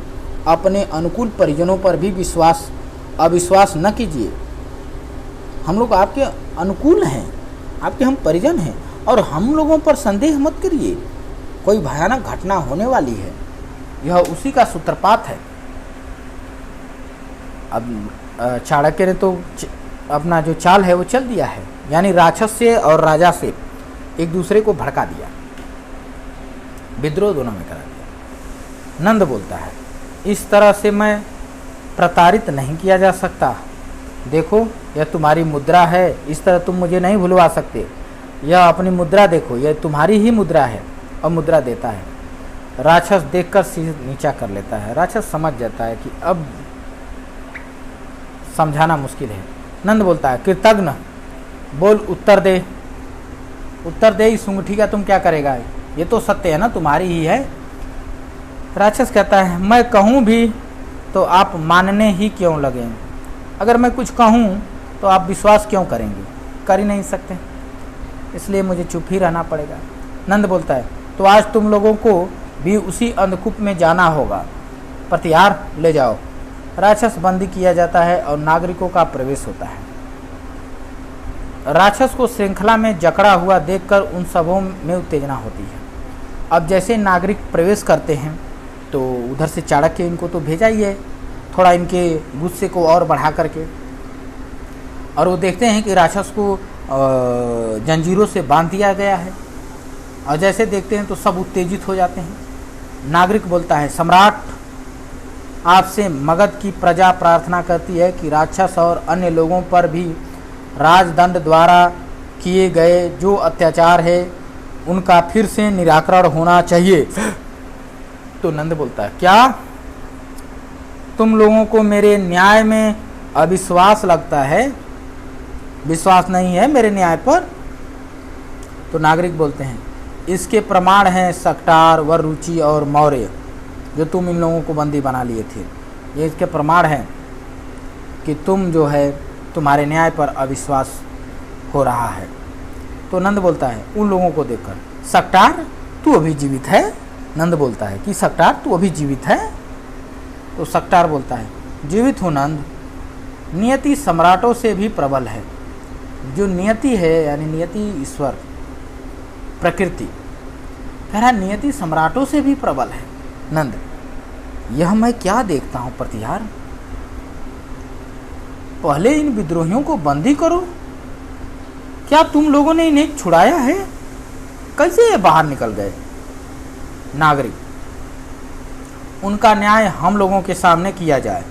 अपने अनुकूल परिजनों पर भी अविश्वास न कीजिए। हम लोग आपके अनुकूल हैं, आपके हम परिजन हैं, और हम लोगों पर संदेह मत करिए। कोई भयानक घटना होने वाली है, यह उसी का सूत्रपात है। अब चाणक्य ने तो अपना जो चाल है वो चल दिया है, यानी राक्षस से और राजा से एक दूसरे को भड़का दिया, विद्रोह दोनों में करा दिया। नंद बोलता है, इस तरह से मैं प्रताड़ित नहीं किया जा सकता। देखो, यह तुम्हारी मुद्रा है, इस तरह तुम मुझे नहीं भुलवा सकते। यह अपनी मुद्रा देखो, यह तुम्हारी ही मुद्रा है। और मुद्रा देता है। राक्षस देखकर सिर नीचा कर लेता है। राक्षस समझ जाता है कि अब समझाना मुश्किल है। नंद बोलता है, कृतज्ञ, बोल, उत्तर दे। उत्तर दे, इस अंगूठी का तुम क्या करेगा? ये तो सत्य है ना, तुम्हारी ही है। राक्षस कहता है, मैं कहूँ भी तो आप मानने ही क्यों लगें? अगर मैं कुछ कहूँ तो आप विश्वास क्यों करेंगे? कर ही नहीं सकते, इसलिए मुझे चुप ही रहना पड़ेगा। नंद बोलता है, तो आज तुम लोगों को भी उसी अंधकूप में जाना होगा, प्रतिहार ले जाओ। राक्षस बंदी किया जाता है और नागरिकों का प्रवेश होता है। राक्षस को श्रृंखला में जकड़ा हुआ देखकर उन सबों में उत्तेजना होती है। अब जैसे नागरिक प्रवेश करते हैं तो उधर से चाणक्य इनको तो भेजा ही है, थोड़ा इनके गुस्से को और बढ़ा करके, और वो देखते हैं कि राक्षस को जंजीरों से बांध दिया गया है, और जैसे देखते हैं तो सब उत्तेजित हो जाते हैं। नागरिक बोलता है, सम्राट, आपसे मगध की प्रजा प्रार्थना करती है कि राक्षस और अन्य लोगों पर भी राजदंड द्वारा किए गए जो अत्याचार है उनका फिर से निराकरण होना चाहिए। तो नंद बोलता है, क्या तुम लोगों को मेरे न्याय में अविश्वास लगता है? विश्वास नहीं है मेरे न्याय पर? तो नागरिक बोलते हैं, इसके प्रमाण हैं सक्टार, वररुचि और मौर्य, जो तुम इन लोगों को बंदी बना लिए थे। ये इसके प्रमाण हैं कि तुम जो है तुम्हारे न्याय पर अविश्वास हो रहा है। तो नंद बोलता है उन लोगों को देखकर, सक्टार तू अभी जीवित है? नंद बोलता है कि सक्टार तू अभी जीवित है? तो सक्टार बोलता है, जीवित हूँ नंद, नियति सम्राटों से भी प्रबल है। जो नियति है यानी नियति ईश्वर प्रकृति, कह रहा नियति सम्राटों से भी प्रबल है। नंद, यह मैं क्या देखता हूँ प्रतिहार? पहले इन विद्रोहियों को बंदी करो, क्या तुम लोगों ने इन्हें छुड़ाया है? कैसे ये बाहर निकल गए? नागरिक, उनका न्याय हम लोगों के सामने किया जाए,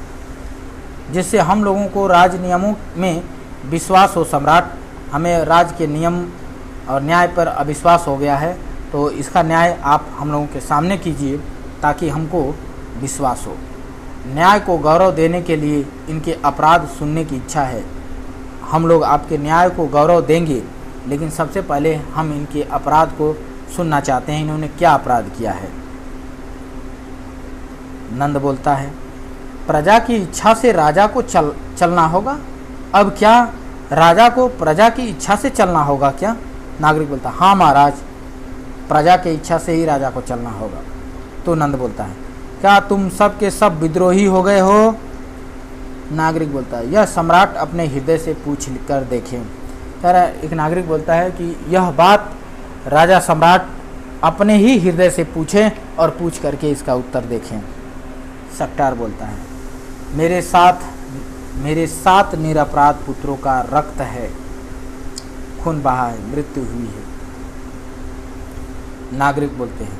जिससे हम लोगों को राज नियमों में विश्वास हो। सम्राट, हमें राज के नियम और न्याय पर अविश्वास हो गया है, तो इसका न्याय आप हम लोगों के सामने कीजिए ताकि हमको विश्वास हो। न्याय को गौरव देने के लिए इनके अपराध सुनने की इच्छा है। हम लोग आपके न्याय को गौरव देंगे, लेकिन सबसे पहले हम इनके अपराध को सुनना चाहते हैं, इन्होंने क्या अपराध किया है। नंद बोलता है, प्रजा की इच्छा से राजा को चलना होगा। अब क्या राजा को प्रजा की इच्छा से चलना होगा क्या? नागरिक बोलता है, हाँ महाराज, प्रजा की इच्छा से ही राजा को चलना होगा। तो नंद बोलता है, क्या तुम सब के सब विद्रोही हो गए हो? नागरिक बोलता है, यह सम्राट अपने हृदय से पूछ कर देखें। कह रहा एक नागरिक बोलता है कि यह बात राजा सम्राट अपने ही हृदय से पूछें और पूछ करके इसका उत्तर देखें। सक्टार बोलता है, मेरे सात निरपराध पुत्रों का रक्त है, खून बहा है, मृत्यु हुई है। नागरिक बोलते हैं,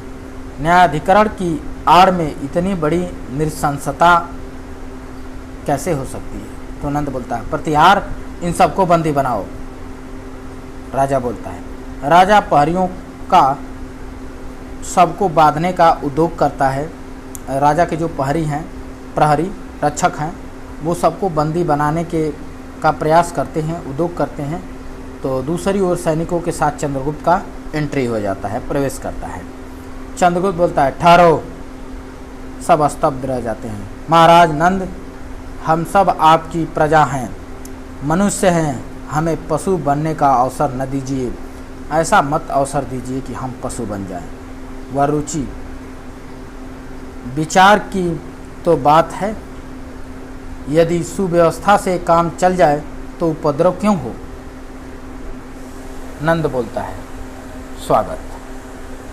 न्यायाधिकरण की आड़ में इतनी बड़ी नृशंसता कैसे हो सकती है? तो नंद बोलता है, प्रतिहार इन सबको बंदी बनाओ। राजा बोलता है, राजा प्रहरियों का सबको बांधने का उद्योग करता है। राजा के जो प्रहरी रक्षक हैं, वो सबको बंदी बनाने का प्रयास करते हैं, उद्योग करते हैं। तो दूसरी ओर सैनिकों के साथ चंद्रगुप्त का एंट्री हो जाता है, प्रवेश करता है। चंद्रगुप्त बोलता है, ठहरो। सब स्तब्ध रह जाते हैं। महाराज नंद, हम सब आपकी प्रजा हैं, मनुष्य हैं, हमें पशु बनने का अवसर न दीजिए। ऐसा मत अवसर दीजिए कि हम पशु बन जाएं। वररुचि, विचार की तो बात है, यदि सुव्यवस्था से काम चल जाए तो उपद्रव क्यों हो? नंद बोलता है, स्वागत,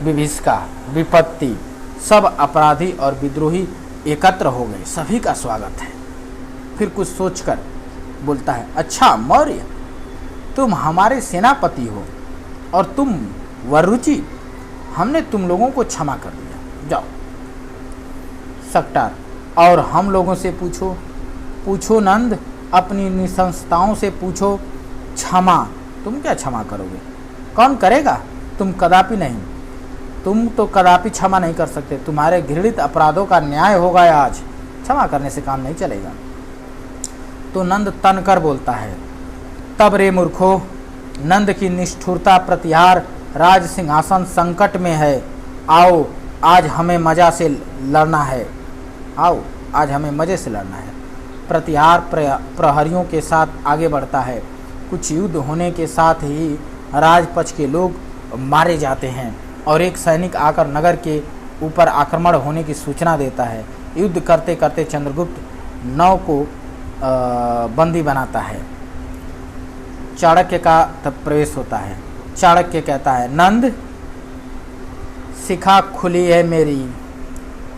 विभीषिका, विपत्ति, सब अपराधी और विद्रोही एकत्र हो गए, सभी का स्वागत है। फिर कुछ सोचकर बोलता है, अच्छा मौर्य, तुम हमारे सेनापति हो और तुम वररुचि, हमने तुम लोगों को क्षमा कर दिया, जाओ। सक्टार, और हम लोगों से पूछो नंद, अपनी निसंस्थाओं से पूछो। क्षमा, तुम क्या क्षमा करोगे? कौन करेगा? तुम कदापि नहीं, तुम तो कदापि क्षमा नहीं कर सकते। तुम्हारे घृणित अपराधों का न्याय होगा आज, क्षमा करने से काम नहीं चलेगा। तो नंद तनकर बोलता है, तब रे मूर्खो, नंद की निष्ठुरता प्रतिहार, राज सिंहासन संकट में है, आओ आज हमें मजा से लड़ना है, आओ आज हमें मज़े से लड़ना है। प्रतिहार प्रहरियों के साथ आगे बढ़ता है। कुछ युद्ध होने के साथ ही राजपक्ष के लोग मारे जाते हैं और एक सैनिक आकर नगर के ऊपर आक्रमण होने की सूचना देता है। युद्ध करते करते चंद्रगुप्त नौ को बंदी बनाता है। चाणक्य का तब प्रवेश होता है। चाणक्य कहता है, नंद शिखा खुली है मेरी,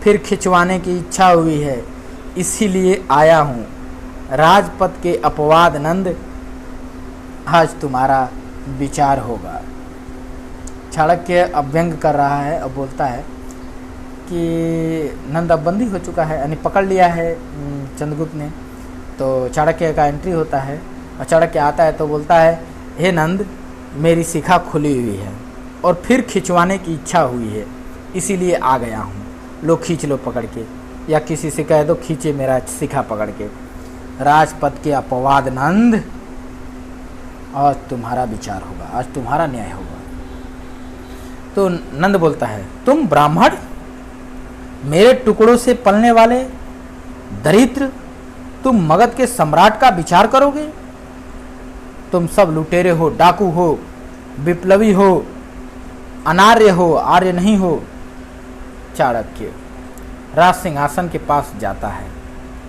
फिर खिंचवाने की इच्छा हुई है, इसीलिए आया हूँ। राजपथ के अपवाद नंद, आज तुम्हारा विचार होगा। चाणक्य अब व्यंग कर रहा है और बोलता है कि नंद अब बंदी हो चुका है, यानी पकड़ लिया है चंद्रगुप्त ने। तो चाणक्य का एंट्री होता है और चाणक्य आता है तो बोलता है, हे नंद मेरी शिखा खुली हुई है और फिर खिंचवाने की इच्छा हुई है, इसीलिए आ गया हूँ। लो खींच लो पकड़ के, या किसी से कह दो खींचे मेरा शिखा पकड़ के। राजपथ के अपवाद नंद, आज तुम्हारा विचार होगा, आज तुम्हारा न्याय होगा। तो नंद बोलता है, तुम ब्राह्मण, मेरे टुकड़ों से पलने वाले दरिद्र, तुम मगध के सम्राट का विचार करोगे? तुम सब लुटेरे हो, डाकू हो, विप्लवी हो, अनार्य हो, आर्य नहीं हो। चाणक्य राज सिंहासन के पास जाता है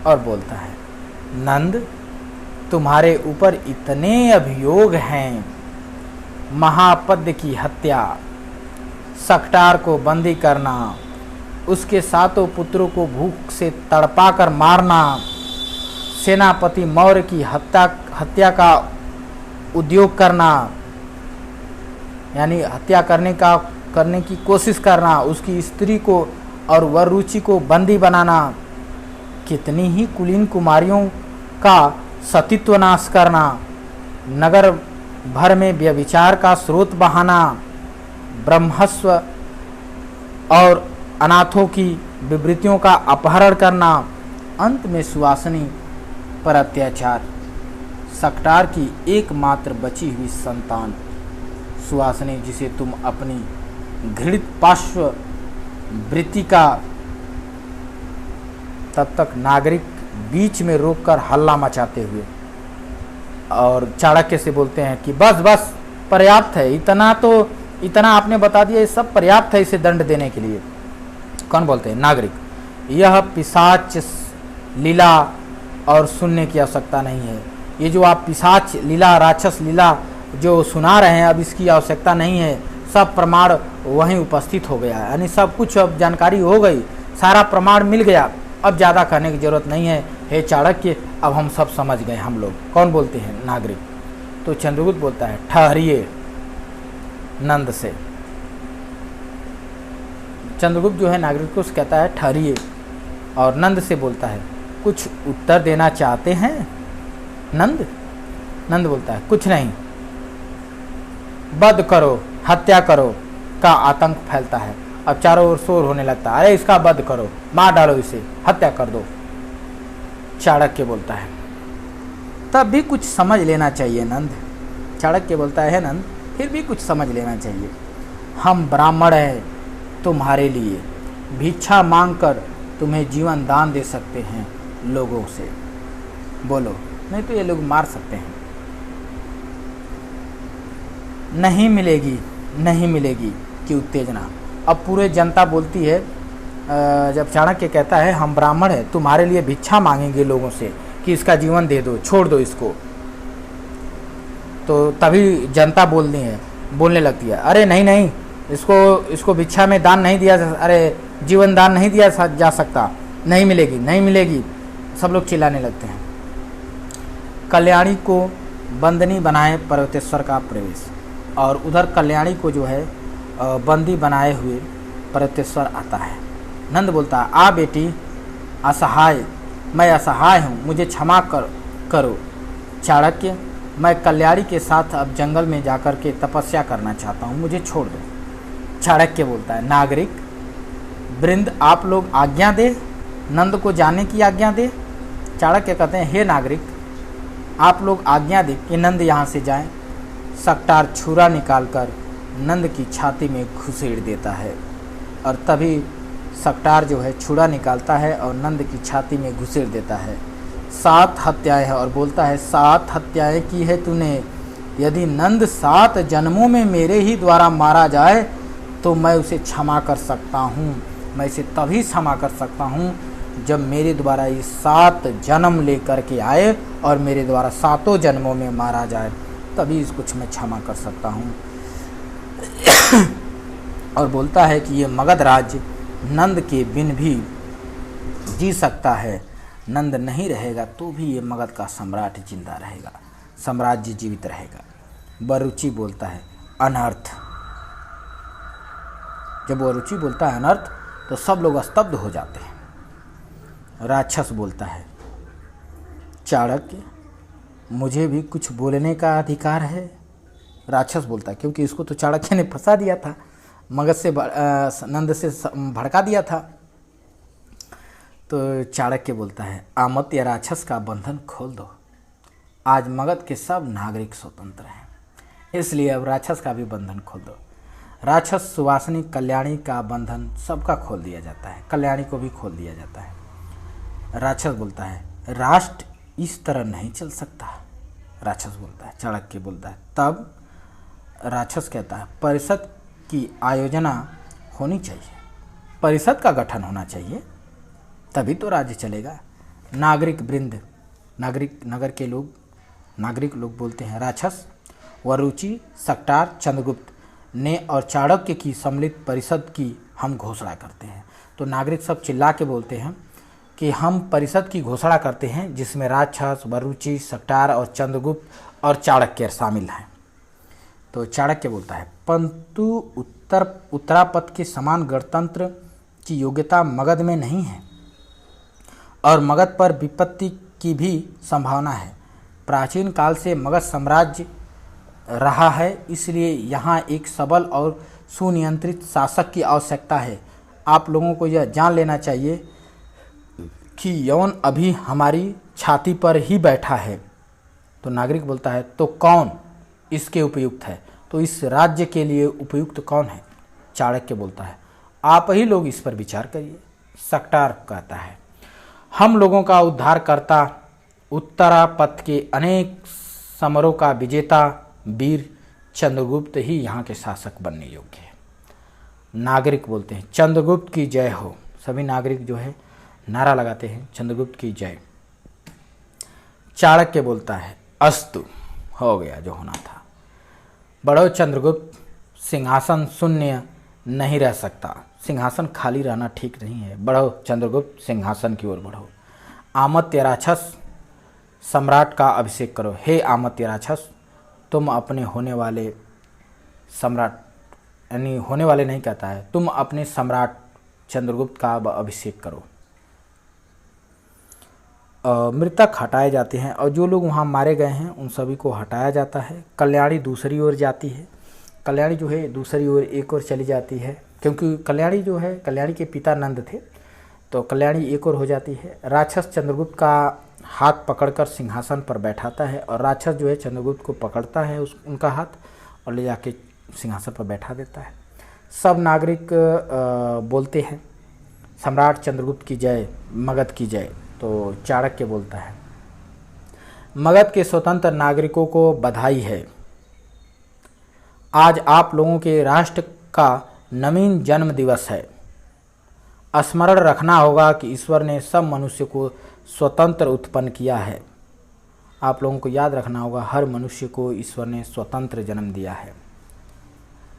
और बोलता है, नंद तुम्हारे ऊपर इतने अभियोग हैं, महापद्य की हत्या, सकटार को बंदी करना, उसके सातों पुत्रों को भूख से तड़पा कर मारना, सेनापति मौर्य की हत्या का उद्योग करना, यानी हत्या करने की कोशिश करना, उसकी स्त्री को और वरुचि को बंदी बनाना, कितनी ही कुलीन कुमारियों का सतीत्व नाश करना, नगर भर में व्यभिचार का स्रोत बहाना, ब्रह्मस्व और अनाथों की विवृतियों का अपहरण करना, अंत में सुवासिनी पर अत्याचार, सकटार की एकमात्र बची हुई संतान सुवासिनी, जिसे तुम अपनी घृणित पार्श्व वृत्ति का, तब तक नागरिक बीच में रोककर हल्ला मचाते हुए और चाणक्य से बोलते हैं कि बस बस पर्याप्त है, इतना आपने बता दिया, ये सब पर्याप्त है इसे दंड देने के लिए। कौन बोलते हैं? नागरिक। यह पिशाच लीला और सुनने की आवश्यकता नहीं है। ये जो आप पिशाच लीला, राक्षस लीला जो सुना रहे हैं, अब इसकी आवश्यकता नहीं है। सब प्रमाण वहीं उपस्थित हो गया है, यानी सब कुछ अब जानकारी हो गई, सारा प्रमाण मिल गया, अब ज़्यादा कहने की जरूरत नहीं है। हे चाणक्य, अब हम सब समझ गए हम लोग। कौन बोलते हैं? नागरिक। तो चंद्रगुप्त बोलता है, ठहरिए नंद से। चंद्रगुप्त जो है नागरिक को कहता है ठहरिए, और नंद से बोलता है, कुछ उत्तर देना चाहते हैं नंद? नंद बोलता है, कुछ नहीं, वध करो, हत्या करो का आतंक फैलता है। अब चारों ओर शोर होने लगता है, अरे इसका वध करो, मार डालो इसे, हत्या कर दो। चाणक्य बोलता है, तब भी कुछ समझ लेना चाहिए नंद। चाणक्य बोलता है, नंद फिर भी कुछ समझ लेना चाहिए। हम ब्राह्मण हैं, तुम्हारे लिए भिक्षा मांगकर तुम्हें जीवन दान दे सकते हैं लोगों से, बोलो, नहीं तो ये लोग मार सकते हैं। नहीं मिलेगी, नहीं मिलेगी कि उत्तेजना। अब पूरे जनता बोलती है, जब चाणक्य कहता है हम ब्राह्मण हैं, तुम्हारे लिए भिक्षा मांगेंगे लोगों से कि इसका जीवन दे दो, छोड़ दो इसको, तो तभी जनता बोलने लगती है, अरे नहीं नहीं, इसको भिक्षा में दान नहीं दिया, अरे जीवन दान नहीं दिया जा सकता, नहीं मिलेगी, नहीं मिलेगी। सब लोग चिल्लाने लगते हैं। कल्याणी को बंदनी बनाए पर्वतेश्वर का प्रवेश, और उधर कल्याणी को जो है बंदी बनाए हुए पर्वतेश्वर आता है। नंद बोलता है, आ बेटी, असहाय, मैं असहाय हूँ, मुझे क्षमा करो। चाणक्य, मैं कल्याणी के साथ अब जंगल में जाकर के तपस्या करना चाहता हूँ, मुझे छोड़ दो। चाणक्य बोलता है, नागरिक वृंद, आप लोग आज्ञा दे, नंद को जाने की आज्ञा दे। चाणक्य कहते हैं, हे नागरिक, आप लोग आज्ञा दे कि नंद यहाँ से जाएं। सकटार छुरा निकालकर नंद की छाती में घुसेड़ देता है। और तभी सकटार जो है छुरा निकालता है और नंद की छाती में घुसेड़ देता है। 7 हत्याएं है और बोलता है 7 हत्याएं की है तूने, यदि नंद 7 जन्मों में मेरे ही द्वारा मारा जाए तो मैं उसे क्षमा कर सकता हूँ। मैं इसे तभी क्षमा कर सकता हूँ जब मेरे द्वारा ये 7 जन्म लेकर के आए और मेरे द्वारा 7 जन्मों में मारा जाए, तभी इसको मैं क्षमा कर सकता हूँ। और बोलता है कि ये मगध राज्य नंद के बिन भी जी सकता है, नंद नहीं रहेगा तो भी ये मगध का सम्राट जिंदा रहेगा, साम्राज्य जीवित रहेगा। बरुचि बोलता है अनर्थ। जब बरुचि बोलता है अनर्थ तो सब लोग स्तब्ध हो जाते हैं। राक्षस बोलता है चाणक्य, मुझे भी कुछ बोलने का अधिकार है। राक्षस बोलता है क्योंकि इसको तो चाणक्य ने फंसा दिया था, मगध से नंद से भड़का दिया था। तो चाणक्य बोलता है आमत्य राक्षस का बंधन खोल दो। आज मगध के सब नागरिक स्वतंत्र हैं, इसलिए अब राक्षस का भी बंधन खोल दो। राक्षस सुवासिनी कल्याणी का बंधन सबका खोल दिया जाता है, कल्याणी को भी खोल दिया जाता है। राक्षस बोलता है राष्ट्र इस तरह नहीं चल सकता। राक्षस बोलता है, चाणक्य बोलता है। तब राक्षस कहता है परिषद की आयोजना होनी चाहिए, परिषद का गठन होना चाहिए, तभी तो राज्य चलेगा। नागरिक वृंद, नगर के लोग, नागरिक लोग बोलते हैं राक्षस, वरुचि, सकटार, चंद्रगुप्त ने और चाणक्य की सम्मिलित परिषद की हम घोषणा करते हैं। तो नागरिक सब चिल्ला के बोलते हैं कि हम परिषद की घोषणा करते हैं जिसमें राक्षस, वरुचि, सकटार और चंद्रगुप्त और चाणक्य शामिल हैं। तो चाणक्य बोलता है परंतु उत्तरापथ के समान गणतंत्र की योग्यता मगध में नहीं है और मगध पर विपत्ति की भी संभावना है। प्राचीन काल से मगध साम्राज्य रहा है, इसलिए यहाँ एक सबल और सुनियंत्रित शासक की आवश्यकता है। आप लोगों को यह जान लेना चाहिए कि यौन अभी हमारी छाती पर ही बैठा है। तो नागरिक बोलता है तो कौन इसके उपयुक्त है, तो इस राज्य के लिए उपयुक्त कौन है? चाणक्य बोलता है आप ही लोग इस पर विचार करिए। सकटार कहता है हम लोगों का उद्धारकर्ता, उत्तरापथ के अनेक समरों का विजेता वीर चंद्रगुप्त ही यहाँ के शासक बनने योग्य है। नागरिक बोलते हैं चंद्रगुप्त की जय हो। सभी नागरिक जो है नारा लगाते हैं चंद्रगुप्त की जय। चाणक्य बोलता है अस्तु, हो गया जो होना था। बढ़ो चंद्रगुप्त, सिंहासन शून्य नहीं रह सकता, सिंहासन खाली रहना ठीक नहीं है। बढ़ो चंद्रगुप्त, सिंहासन की ओर बढ़ो। आमत्य राक्षस, सम्राट का अभिषेक करो। हे आमत्य राक्षस, तुम अपने होने वाले सम्राट, यानी होने वाले नहीं कहता है, तुम अपने सम्राट चंद्रगुप्त का अभिषेक करो। मृतक हटाए जाते हैं और जो लोग वहाँ मारे गए हैं उन सभी को हटाया जाता है। कल्याणी दूसरी ओर जाती है। कल्याणी जो है दूसरी ओर एक ओर चली जाती है, क्योंकि कल्याणी जो है, कल्याणी के पिता नंद थे, तो कल्याणी एक ओर हो जाती है। राक्षस चंद्रगुप्त का हाथ पकड़कर सिंहासन पर बैठाता है और राक्षस जो है चंद्रगुप्त को पकड़ता है उनका हाथ और ले जाके सिंहासन पर बैठा देता है। सब नागरिक बोलते हैं सम्राट चंद्रगुप्त की जय, मगध की जय। तो चाणक्य बोलता है मगध के स्वतंत्र नागरिकों को बधाई है। आज आप लोगों के राष्ट्र का नवीन जन्म दिवस है। स्मरण रखना होगा कि ईश्वर ने सब मनुष्य को स्वतंत्र उत्पन्न किया है। आप लोगों को याद रखना होगा हर मनुष्य को ईश्वर ने स्वतंत्र जन्म दिया है,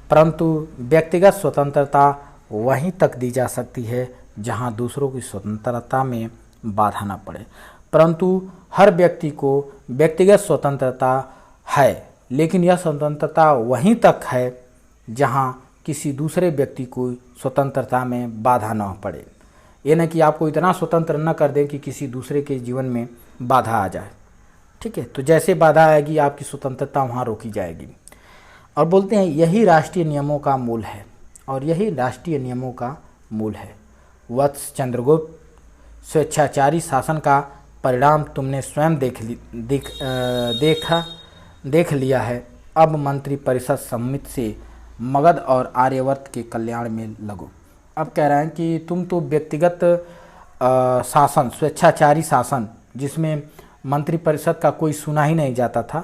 परंतु व्यक्तिगत स्वतंत्रता वहीं तक दी जा सकती है जहां दूसरों की स्वतंत्रता में बाधा न पड़े। परंतु हर व्यक्ति को व्यक्तिगत स्वतंत्रता है, लेकिन यह स्वतंत्रता वहीं तक है जहां किसी दूसरे व्यक्ति को स्वतंत्रता में बाधा न पड़े। ये न कि आपको इतना स्वतंत्र न कर दें कि किसी दूसरे के जीवन में बाधा आ जाए। ठीक है, तो जैसे बाधा आएगी आपकी स्वतंत्रता वहाँ रोकी जाएगी। और बोलते हैं यही राष्ट्रीय नियमों का मूल है, और यही राष्ट्रीय नियमों का मूल है। वत्स चंद्रगुप्त, स्वेच्छाचारी शासन का परिणाम तुमने स्वयं देख लिया है। अब मंत्री परिषद सम्मित से मगध और आर्यवर्त के कल्याण में लगो। अब कह रहे हैं कि तुम तो व्यक्तिगत शासन, स्वेच्छाचारी शासन, जिसमें मंत्रिपरिषद का कोई सुना ही नहीं जाता था,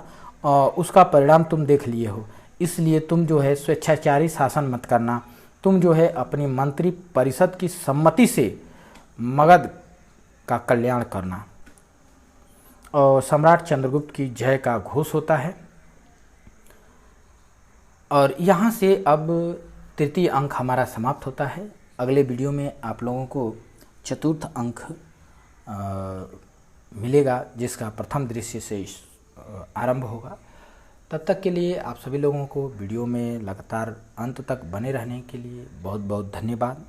उसका परिणाम तुम देख लिए हो। इसलिए तुम जो है स्वेच्छाचारी शासन मत करना, तुम जो है अपनी मंत्रिपरिषद की सम्मति से मगध का कल्याण करना। और सम्राट चंद्रगुप्त की जय का घोष होता है। और यहाँ से अब तृतीय अंक हमारा समाप्त होता है। अगले वीडियो में आप लोगों को चतुर्थ अंक मिलेगा, जिसका प्रथम दृश्य से आरंभ होगा। तब तक के लिए आप सभी लोगों को वीडियो में लगातार अंत तक बने रहने के लिए बहुत बहुत धन्यवाद।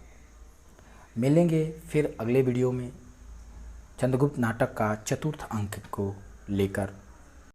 मिलेंगे फिर अगले वीडियो में चंद्रगुप्त नाटक का चतुर्थ अंक को लेकर।